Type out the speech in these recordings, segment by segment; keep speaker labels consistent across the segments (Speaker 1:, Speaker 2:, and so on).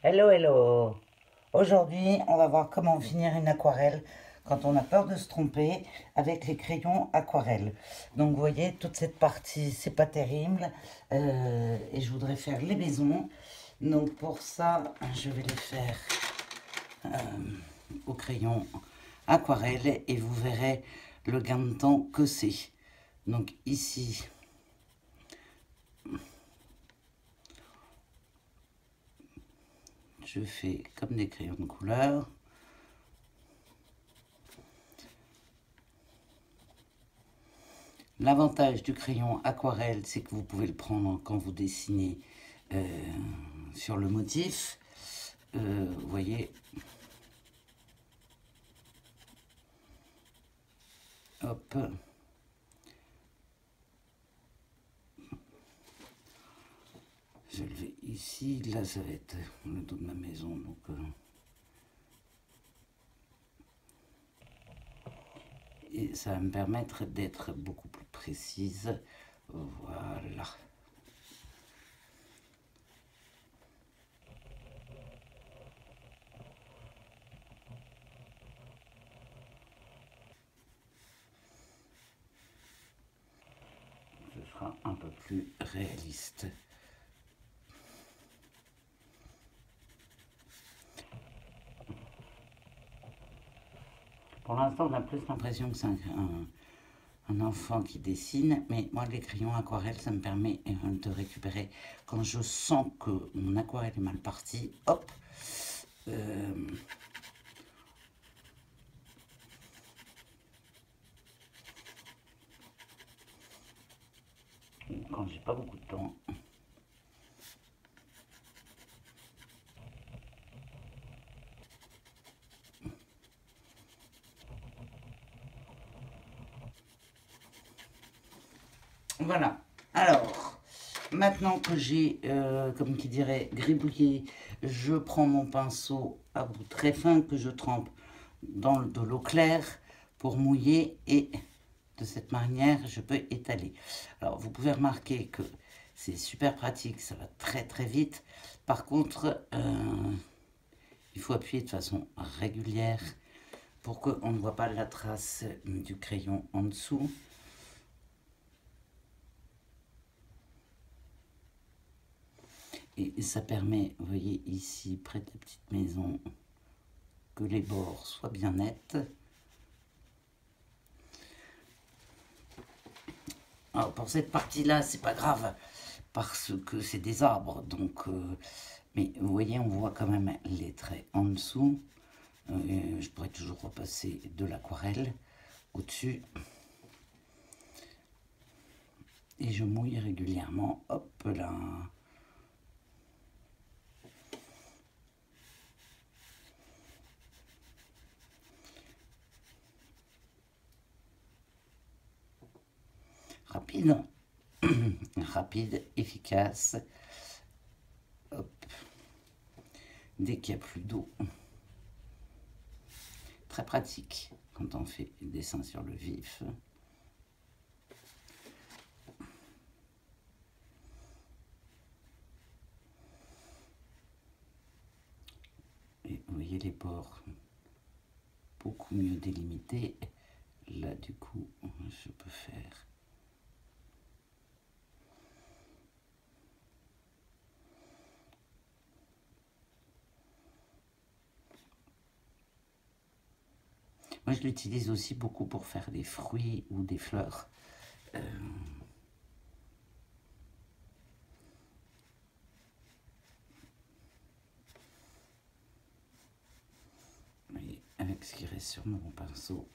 Speaker 1: Hello, hello. Aujourd'hui, on va voir comment finir une aquarelle quand on a peur de se tromper avec les crayons aquarelle. Donc, vous voyez, toute cette partie, c'est pas terrible. Et je voudrais faire les maisons. Donc, pour ça, je vais les faire au crayon aquarelle et vous verrez le gain de temps que c'est. Donc, ici, je fais comme des crayons de couleur. L'avantage du crayon aquarelle, c'est que vous pouvez le prendre quand vous dessinez sur le motif. Vous voyez, hop. Je le vais ici. Là, ça va être le dos de ma maison. Donc, et ça va me permettre d'être beaucoup plus précise. Voilà. Ce sera un peu plus réaliste. Pour l'instant, on a plus l'impression que c'est un enfant qui dessine, mais moi, les crayons aquarelle, ça me permet de récupérer. Quand je sens que mon aquarelle est mal partie, hop, quand j'ai pas beaucoup de temps. Voilà. Alors, maintenant que j'ai, comme qui dirait, gribouillé, je prends mon pinceau à bout très fin que je trempe dans de l'eau claire pour mouiller et de cette manière, je peux étaler. Alors, vous pouvez remarquer que c'est super pratique, ça va très très vite. Par contre, il faut appuyer de façon régulière pour qu'on ne voit pas la trace du crayon en dessous. Et ça permet, vous voyez ici, près de la petite maison, que les bords soient bien nets. Alors pour cette partie-là, c'est pas grave, parce que c'est des arbres, donc... mais vous voyez, on voit quand même les traits en dessous. Je pourrais toujours repasser de l'aquarelle au-dessus. Et je mouille régulièrement. Hop là. Rapide. Rapide, efficace. Hop. Dès qu'il n'y a plus d'eau. Très pratique quand on fait des dessins sur le vif. Et vous voyez les bords beaucoup mieux délimités. Là, du coup, je peux faire... Moi, je l'utilise aussi beaucoup pour faire des fruits ou des fleurs. Et avec ce qui reste sur mon pinceau,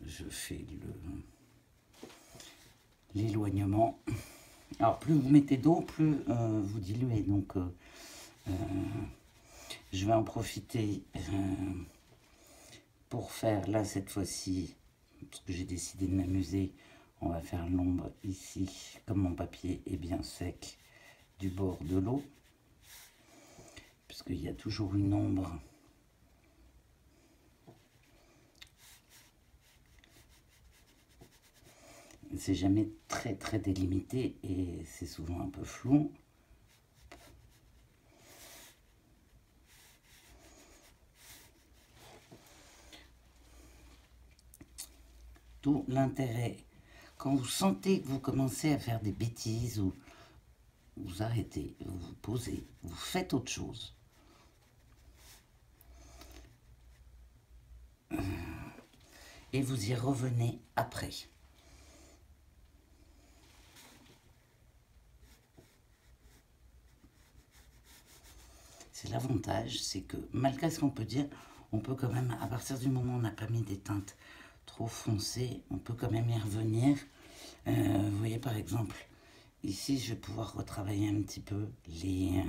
Speaker 1: je fais l'éloignement. Alors, plus vous mettez d'eau, plus vous diluez. Donc, je vais en profiter pour faire, là, cette fois-ci, parce que j'ai décidé de m'amuser, on va faire l'ombre ici, comme mon papier est bien sec, du bord de l'eau, puisqu'il y a toujours une ombre. C'est jamais très très délimité et c'est souvent un peu flou. D'où l'intérêt. Quand vous sentez que vous commencez à faire des bêtises, ou vous arrêtez, vous vous posez, vous faites autre chose. Et vous y revenez après. C'est l'avantage, c'est que malgré ce qu'on peut dire, on peut quand même, à partir du moment où on n'a pas mis des teintes trop foncées, on peut quand même y revenir. Vous voyez par exemple, ici je vais pouvoir retravailler un petit peu les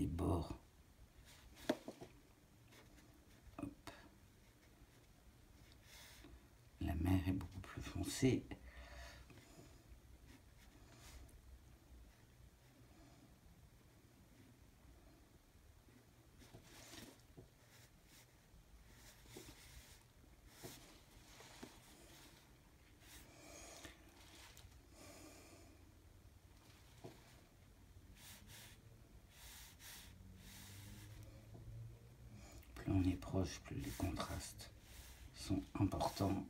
Speaker 1: bords. Hop. La mer est beaucoup plus foncée. Plus on est proche, plus les contrastes sont importants.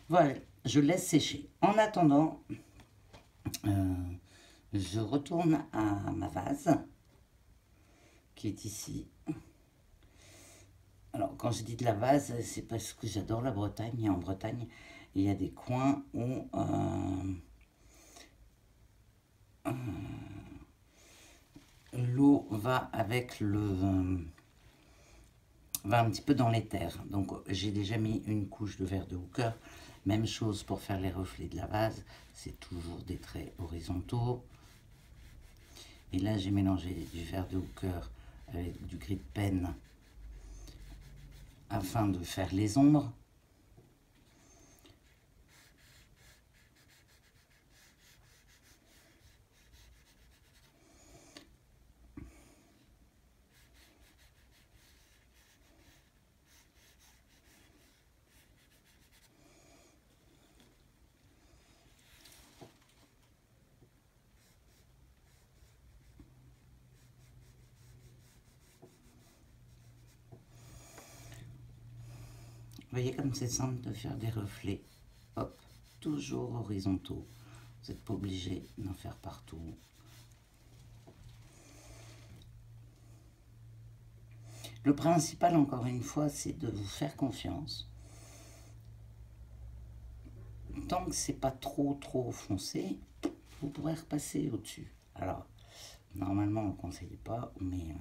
Speaker 1: Voilà, je laisse sécher. En attendant, je retourne à ma vase qui est ici. Alors, quand je dis de la vase, c'est parce que j'adore la Bretagne. Et en Bretagne, il y a des coins où l'eau va avec va un petit peu dans les terres. Donc, j'ai déjà mis une couche de verre de hooker. Même chose pour faire les reflets de la vase. C'est toujours des traits horizontaux. Et là, j'ai mélangé du verre de hooker avec du gris de pen afin de faire les ombres. Vous voyez comme c'est simple de faire des reflets. Hop, toujours horizontaux. Vous n'êtes pas obligé d'en faire partout. Le principal, encore une fois, c'est de vous faire confiance. Tant que c'est pas trop foncé, vous pourrez repasser au-dessus. Alors, normalement, on ne conseille pas, mais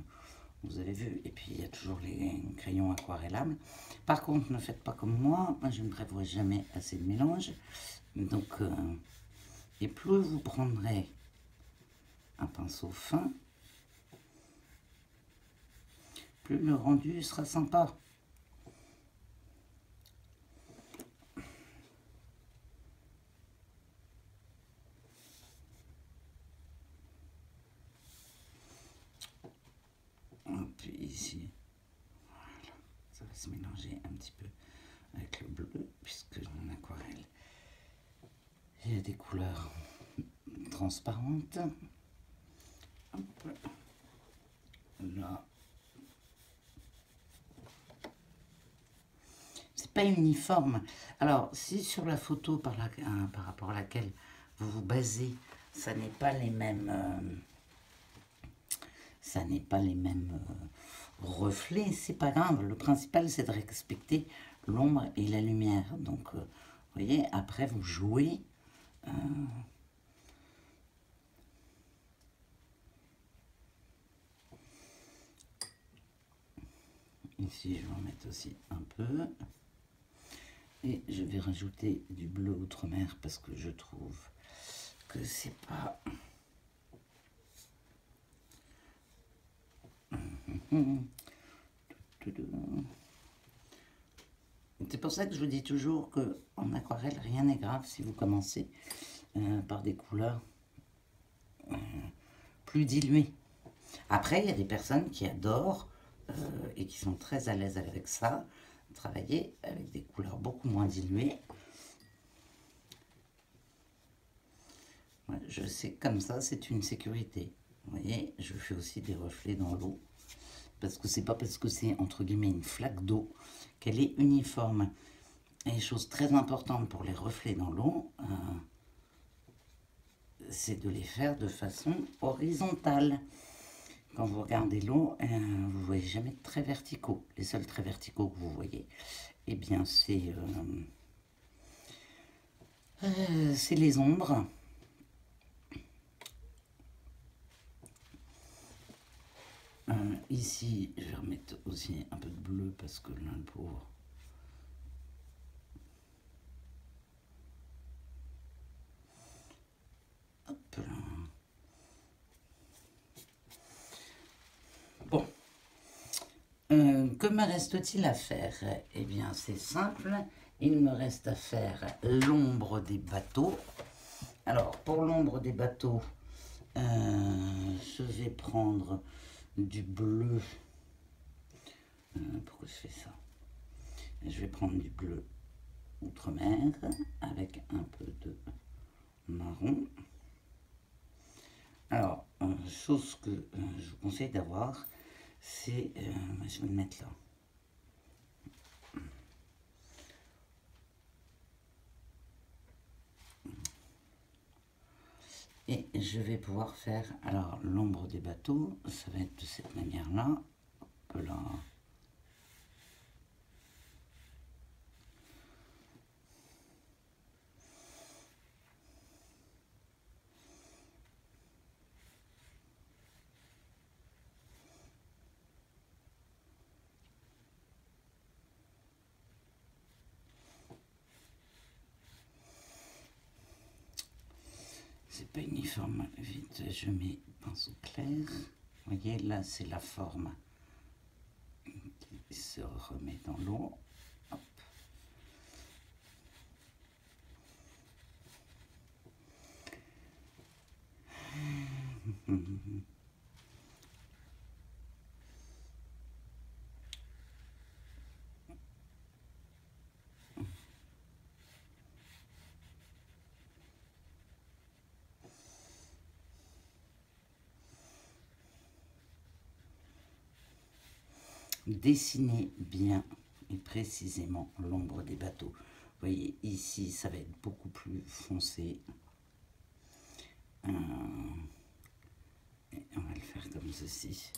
Speaker 1: vous avez vu. Et puis, il y a toujours les crayons aquarellables. Par contre, ne faites pas comme moi. Moi, je ne prévois jamais assez de mélange. Donc, et plus vous prendrez un pinceau fin, plus le rendu sera sympa. Puis ici, voilà, ça va se mélanger un petit peu avec le bleu, puisque en aquarelle, il y a des couleurs transparentes. Hop. Là, c'est pas uniforme. Alors, si sur la photo par rapport à laquelle vous vous basez, ça n'est pas les mêmes, reflets, c'est pas grave. Le principal, c'est de respecter l'ombre et la lumière. Donc, vous voyez, après, vous jouez. Ici, je vais en mettre aussi un peu. Et je vais rajouter du bleu outre-mer parce que je trouve que c'est pas... C'est pour ça que je vous dis toujours qu'en aquarelle, rien n'est grave si vous commencez par des couleurs plus diluées. Après, il y a des personnes qui adorent et qui sont très à l'aise avec ça, travailler avec des couleurs beaucoup moins diluées. Ouais, je sais que comme ça, c'est une sécurité. Vous voyez, je fais aussi des reflets dans l'eau. Parce que c'est pas parce que c'est entre guillemets une flaque d'eau qu'elle est uniforme. Et chose très importante pour les reflets dans l'eau, c'est de les faire de façon horizontale. Quand vous regardez l'eau, vous ne voyez jamais de traits verticaux. Les seuls traits verticaux que vous voyez, eh bien, c'est les ombres. Ici, je vais remettre aussi un peu de bleu parce que là, le pauvre. Hop là. Bon. Que me reste-t-il à faire? Eh bien, c'est simple. Il me reste à faire l'ombre des bateaux. Alors, pour l'ombre des bateaux, je vais prendre du bleu. Pourquoi je fais ça? Je vais prendre du bleu outre-mer avec un peu de marron. Alors, chose que je vous conseille d'avoir, c'est... je vais le mettre là. Et je vais pouvoir faire, alors l'ombre des bateaux, ça va être de cette manière-là. Hop là. C'est pas uniforme, vite, je mets pinceau clair. Vous voyez, là, c'est la forme qui se remet dans l'eau. Hop. Dessinez bien et précisément l'ombre des bateaux. Vous voyez, ici, ça va être beaucoup plus foncé. Et on va le faire comme ceci.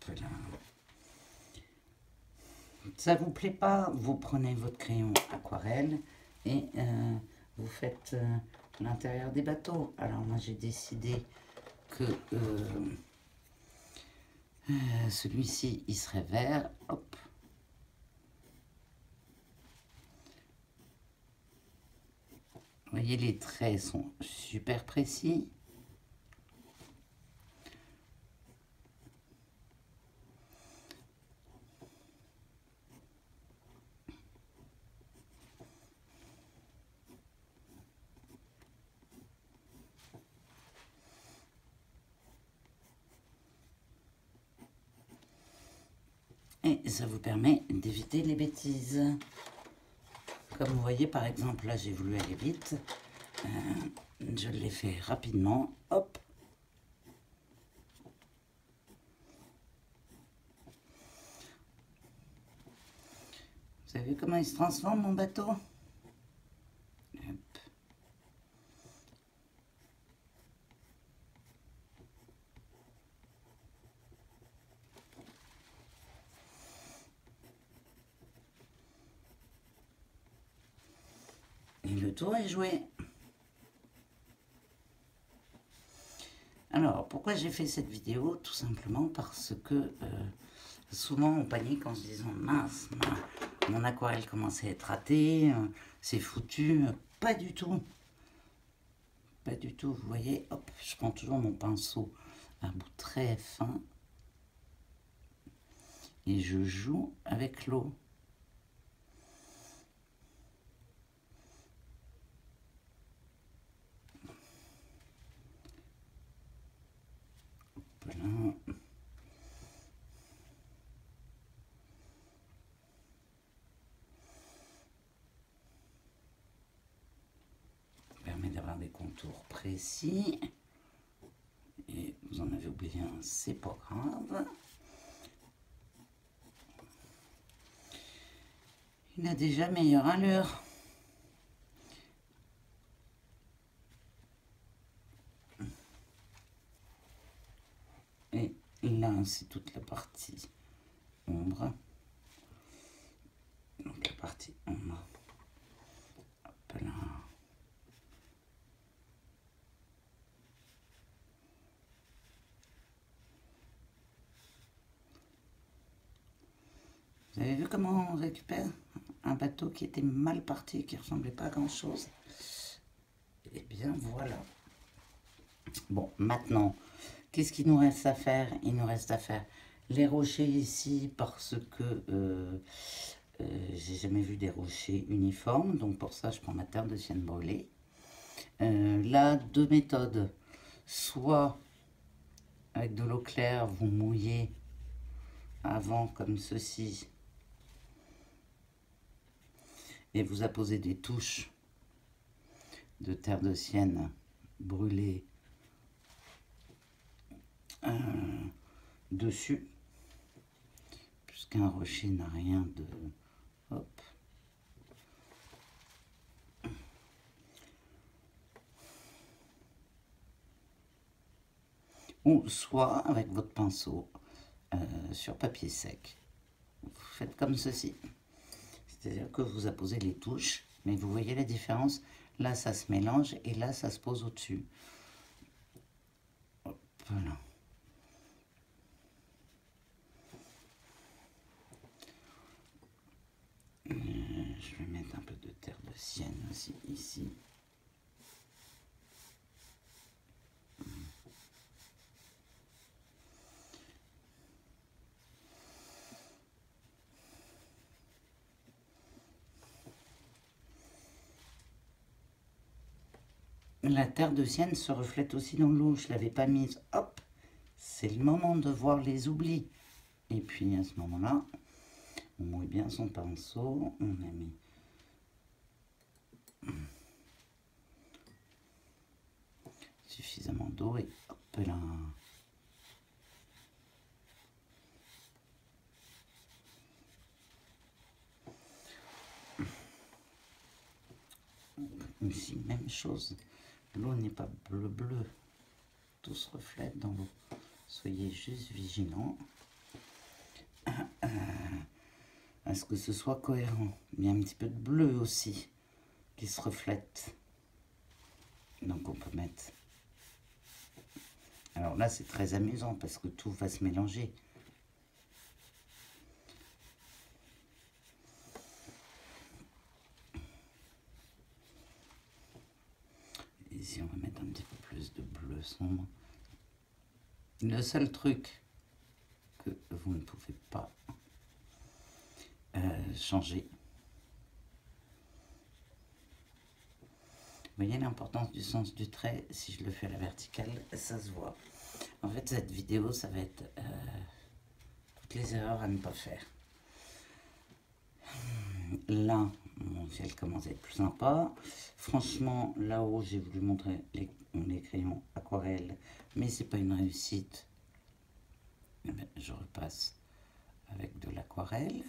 Speaker 1: Voilà. Ça vous plaît pas, vous prenez votre crayon aquarelle et vous faites l'intérieur des bateaux. Alors moi j'ai décidé que celui-ci il serait vert. Hop. Vous voyez, les traits sont super précis. Et ça vous permet d'éviter les bêtises. Comme vous voyez, par exemple, là, j'ai voulu aller vite. Je l'ai fait rapidement. Hop. Vous avez vu comment il se transforme, mon bateau? Hop. Et le tour est joué. Alors, pourquoi j'ai fait cette vidéo? Tout simplement parce que souvent on panique en se disant mince, mon aquarelle commence à être ratée, c'est foutu. Pas du tout. Pas du tout. Vous voyez, hop, je prends toujours mon pinceau à bout très fin et je joue avec l'eau. Voilà. contours précis. Et vous en avez oublié un, c'est pas grave. Il a déjà meilleure allure. Et là, c'est toute la partie ombre. Donc la partie ombre. Hop là. Vous avez vu comment on récupère un bateau qui était mal parti, qui ressemblait pas à grand chose? Et bien voilà. Bon, maintenant, qu'est-ce qu'il nous reste à faire? Il nous reste à faire les rochers ici parce que j'ai jamais vu des rochers uniformes. Donc pour ça, je prends ma terre de sienne brûlée. Là, deux méthodes. Soit avec de l'eau claire, vous mouillez avant comme ceci. Et vous apposez des touches de terre de sienne brûlée dessus, puisqu'un rocher n'a rien de... Hop. Ou soit avec votre pinceau sur papier sec. Vous faites comme ceci. C'est-à-dire que vous apposez les touches, mais vous voyez la différence. Là, ça se mélange et là, ça se pose au-dessus. Voilà. Je vais mettre un peu de terre de sienne aussi ici. La terre de sienne se reflète aussi dans l'eau. Je ne l'avais pas mise. Hop, c'est le moment de voir les oublis. Et puis à ce moment-là, on mouille bien son pinceau. On a mis suffisamment d'eau et hop là. Ici, même chose. L'eau n'est pas bleu. Tout se reflète dans l'eau. Soyez juste vigilants à ce que ce soit cohérent. Il y a un petit peu de bleu aussi qui se reflète. Donc on peut mettre... Alors là, c'est très amusant parce que tout va se mélanger. Ici, on va mettre un petit peu plus de bleu sombre. Le seul truc que vous ne pouvez pas changer. Vous voyez l'importance du sens du trait. Si je le fais à la verticale, ça se voit. En fait, cette vidéo, ça va être toutes les erreurs à ne pas faire. Là, mon ciel commence à être plus sympa. Franchement, là-haut, j'ai voulu montrer les crayons aquarelles, mais c'est pas une réussite. Eh bien, je repasse avec de l'aquarelle.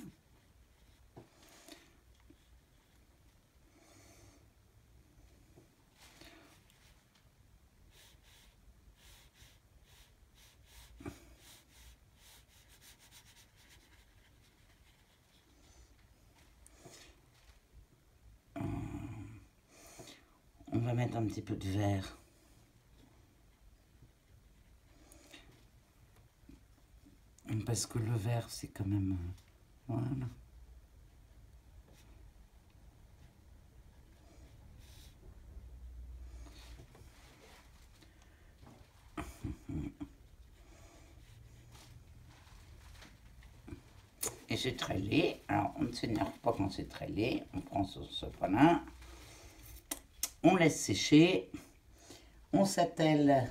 Speaker 1: On va mettre un petit peu de vert. Parce que le vert, c'est quand même... voilà. Et c'est très laid. Alors, on ne s'énerve pas quand c'est très laid. On prend ce point-là. On laisse sécher. On s'attelle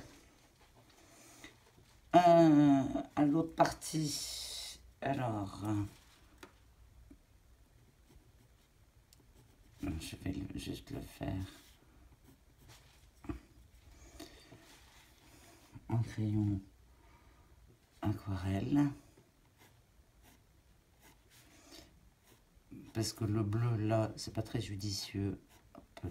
Speaker 1: à l'autre partie. Alors, je vais juste le faire. crayon aquarelle. Parce que le bleu, là, c'est pas très judicieux. Hop là.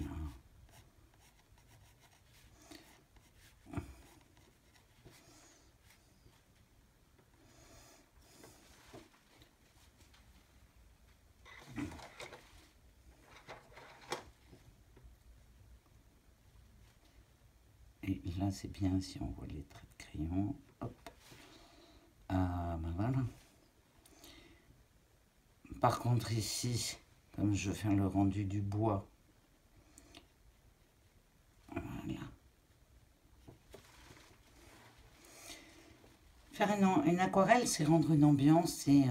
Speaker 1: Et là, c'est bien si on voit les traits de crayon. Hop. Ah, ben voilà. Par contre, ici, comme je fais le rendu du bois, voilà. Faire une aquarelle, c'est rendre une ambiance et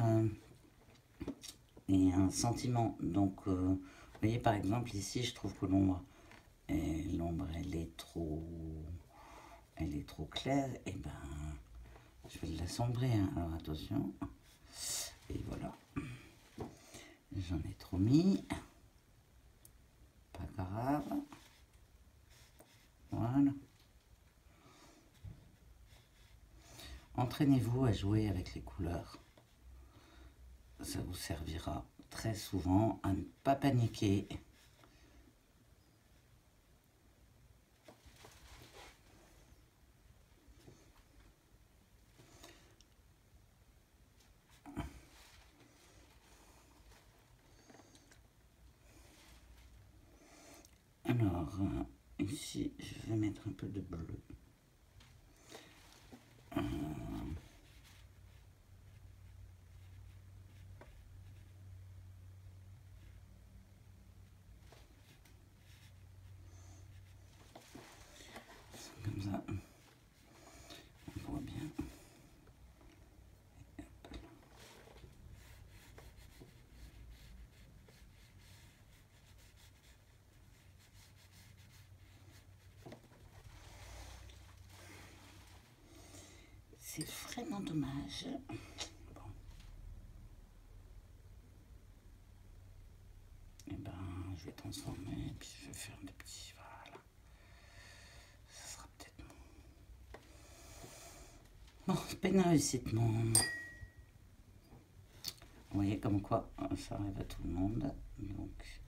Speaker 1: un sentiment. Donc, vous voyez, par exemple, ici, je trouve que l'ombre, elle est trop claire. Et ben, je vais l'assombrer. Hein. Alors, attention. Et voilà. J'en ai trop mis. Pas grave. Voilà. Entraînez-vous à jouer avec les couleurs. Ça vous servira très souvent à ne pas paniquer. Alors, ici, je vais mettre un peu de bleu. Comme ça, on voit bien. C'est vraiment dommage. Bon. Et ben, je vais transformer, et puis je vais faire des petits... Voilà. Ça sera peut-être... Bon, c'est pas une réussite, non. Vous voyez comme quoi ça arrive à tout le monde. Donc,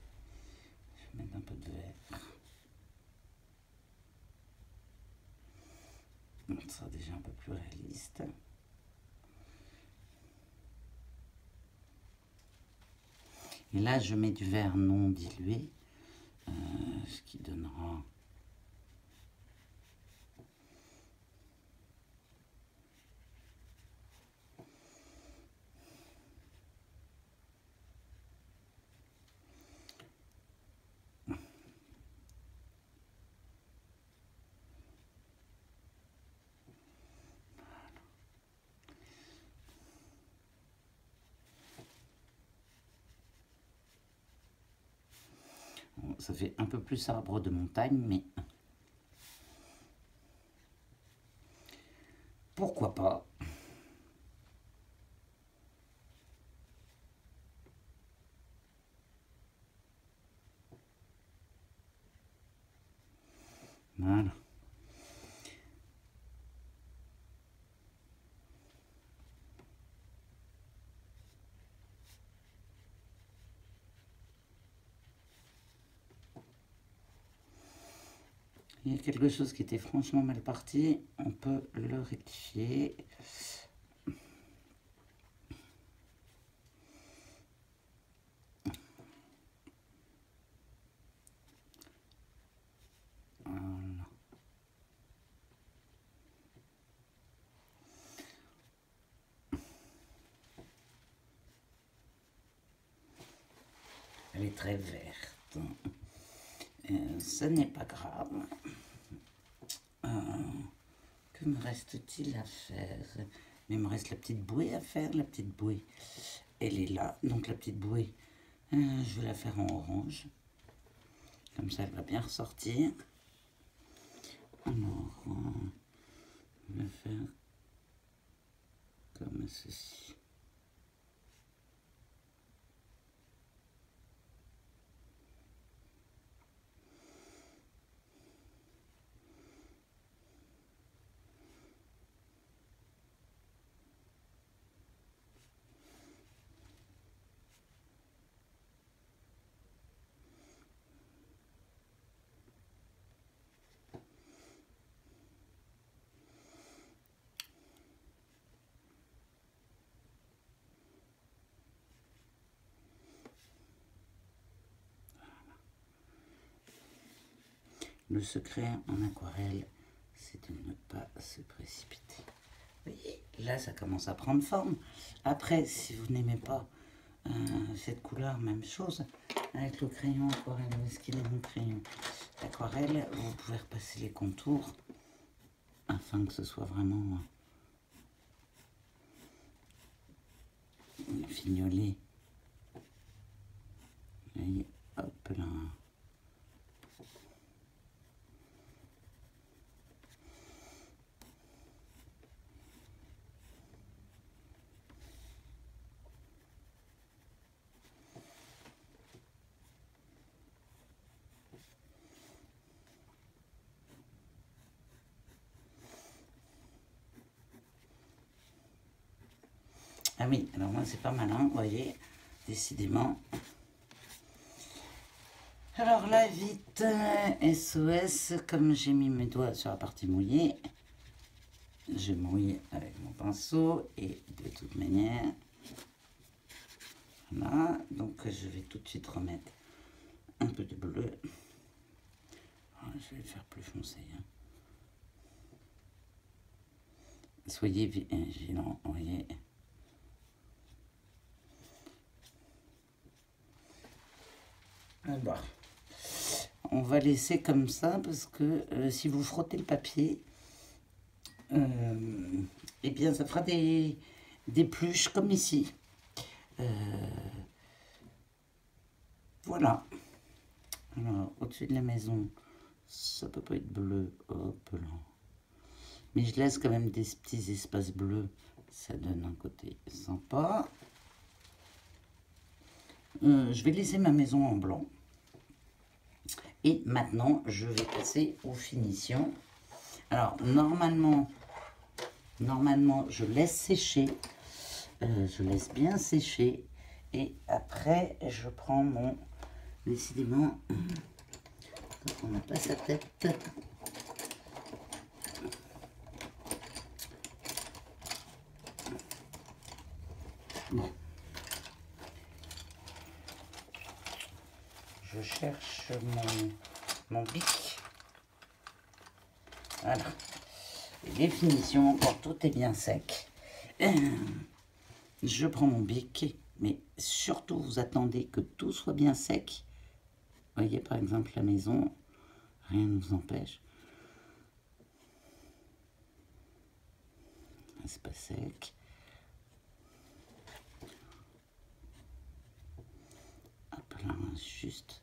Speaker 1: je vais mettre un peu de vert. Ça sera déjà un peu plus réaliste. Et là, je mets du vert non dilué, ce qui donnera... Bon, ça fait un peu plus arbre de montagne, mais... Pourquoi pas? Voilà. Il y a quelque chose qui était franchement mal parti, on peut le rectifier. Voilà. Elle est très verte. Ce n'est pas grave. Que me reste-t-il à faire? Il me reste la petite bouée à faire. La petite bouée, elle est là. Donc la petite bouée, je vais la faire en orange. Comme ça, elle va bien ressortir. Alors, je vais faire comme ceci. Le secret en aquarelle, c'est de ne pas se précipiter. Vous voyez, là, ça commence à prendre forme. Après, si vous n'aimez pas cette couleur, même chose. Avec le crayon aquarelle, où est-ce qu'il est mon crayon aquarelle, vous pouvez repasser les contours afin que ce soit vraiment fignolé. Et hop là. Ah oui, alors moi c'est pas malin, vous voyez, décidément. Alors là, vite, SOS, comme j'ai mis mes doigts sur la partie mouillée, je mouille avec mon pinceau et de toute manière, voilà, donc je vais tout de suite remettre un peu de bleu. Alors, je vais le faire plus foncé. Hein. Soyez vigilants, vous voyez. Alors, on va laisser comme ça parce que si vous frottez le papier, eh bien ça fera des pluches comme ici. Voilà. Alors, au-dessus de la maison, ça peut pas être bleu. Hop là. Mais je laisse quand même des petits espaces bleus. Ça donne un côté sympa. Je vais laisser ma maison en blanc. Et maintenant, je vais passer aux finitions. Alors, normalement, je laisse sécher. Je laisse bien sécher. Et après, je prends mon... Décidément, on n'a pas sa tête. Bon. Je cherche mon bic. Voilà. Et les finitions, quand tout est bien sec. Je prends mon bic, mais surtout vous attendez que tout soit bien sec. Vous voyez par exemple la maison, rien ne vous empêche. C'est pas sec. Hop là, juste.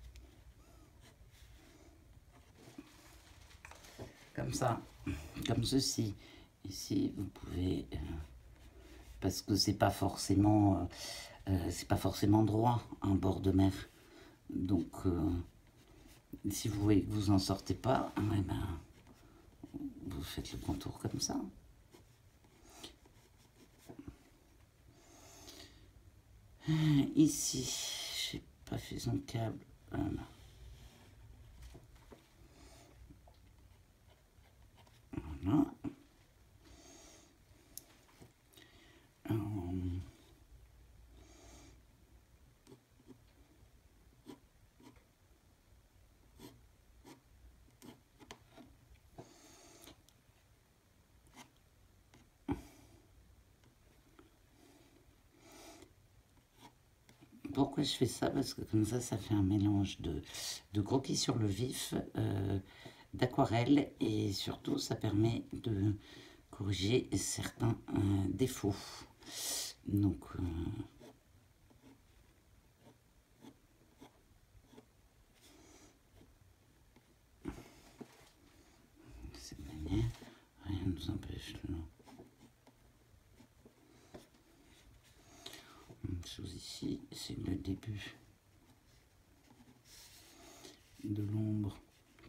Speaker 1: Comme ça, comme ceci. Ici, vous pouvez... parce que c'est pas forcément droit, un bord de mer. Donc, si vous voyez que vous en sortez pas, eh ben, vous faites le contour comme ça. Ici, j'ai pas fait son câble. Voilà. Voilà. Pourquoi je fais ça? Parce que comme ça fait un mélange de croquis sur le vif, d'aquarelle, et surtout ça permet de corriger certains défauts. Donc, de cette manière, rien ne nous empêche de... Une chose ici, c'est le début de l'ombre.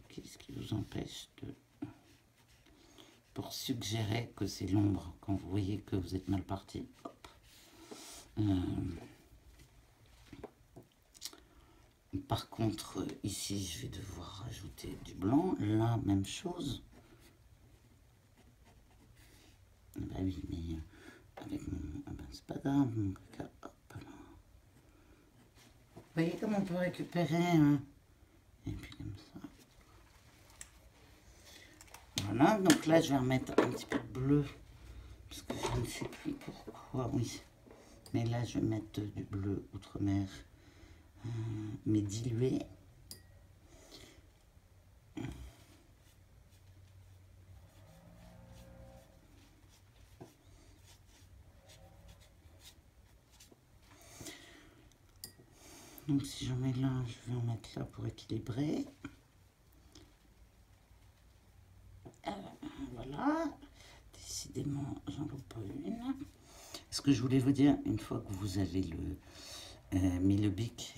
Speaker 1: Qu'est-ce qui vous empêche de... Pour suggérer que c'est l'ombre, quand vous voyez que vous êtes mal parti. Hop. Par contre, ici, je vais devoir rajouter du blanc. Là, même chose. Bah oui, mais avec mon... Ah ben, c'est pas grave, mon caca. Hop là. Vous voyez comment on peut récupérer, hein? Et puis comme ça. Voilà, donc là, je vais remettre un petit peu de bleu. Parce que je ne sais plus pourquoi, oui. Mais là, je vais mettre du bleu outre-mer, mais dilué. Donc si j'en mets là, je vais en mettre là pour équilibrer. Voilà. Décidément, j'en loupe pas une. Ce que je voulais vous dire, une fois que vous avez mis le bic,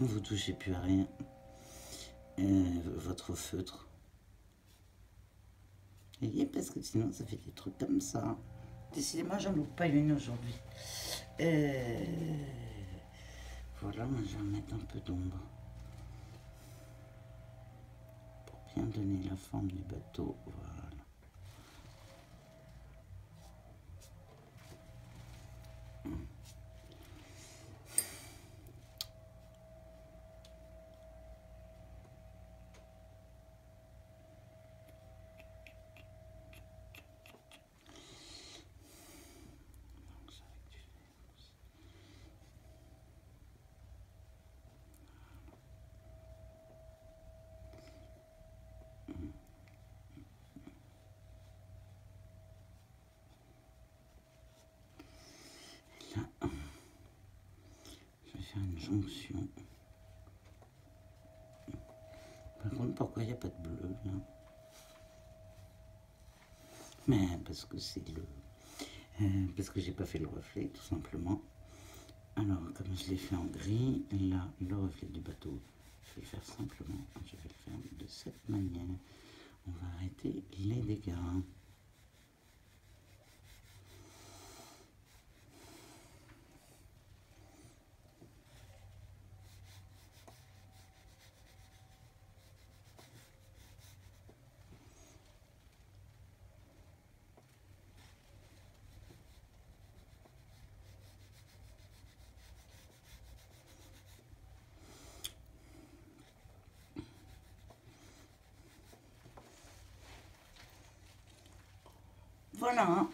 Speaker 1: vous touchez plus à rien. Votre feutre. Vous voyez, parce que sinon ça fait des trucs comme ça. Décidément, j'en loupe pas une aujourd'hui. Voilà, moi je vais mettre un peu d'ombre. Pour bien donner la forme du bateau. Voilà. Une jonction. Par contre, pourquoi il n'y a pas de bleu là? Mais parce que c'est le... parce que j'ai pas fait le reflet, tout simplement. Alors, comme je l'ai fait en gris, là, le reflet du bateau, je vais le faire simplement, je vais le faire de cette manière. On va arrêter les dégâts. Voilà.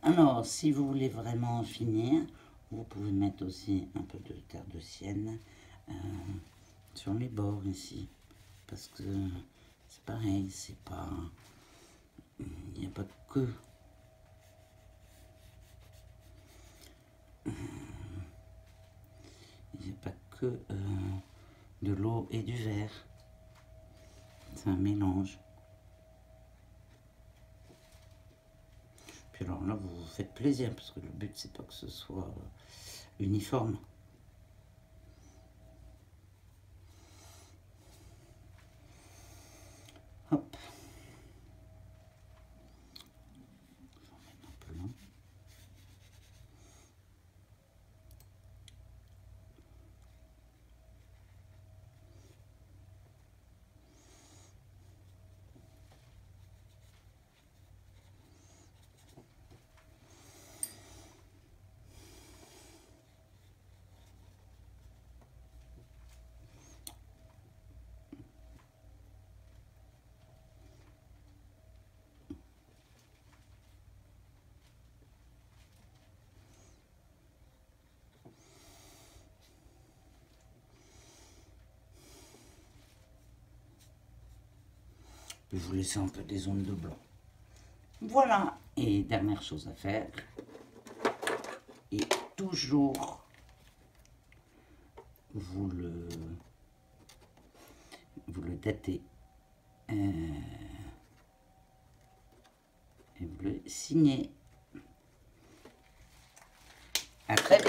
Speaker 1: Alors, si vous voulez vraiment finir, vous pouvez mettre aussi un peu de terre de sienne sur les bords ici. Parce que c'est pareil, c'est pas... Il n'y a pas que... Il n'y a pas que de l'eau et du verre. C'est un mélange. Puis alors là, vous vous faites plaisir, parce que le but, c'est pas que ce soit uniforme. Hop. Je vais en mettre un peu là. Je vais vous laisser un peu des zones de blanc. Voilà. Et dernière chose à faire. Et toujours, vous le datez. Et vous le signez. À très vite.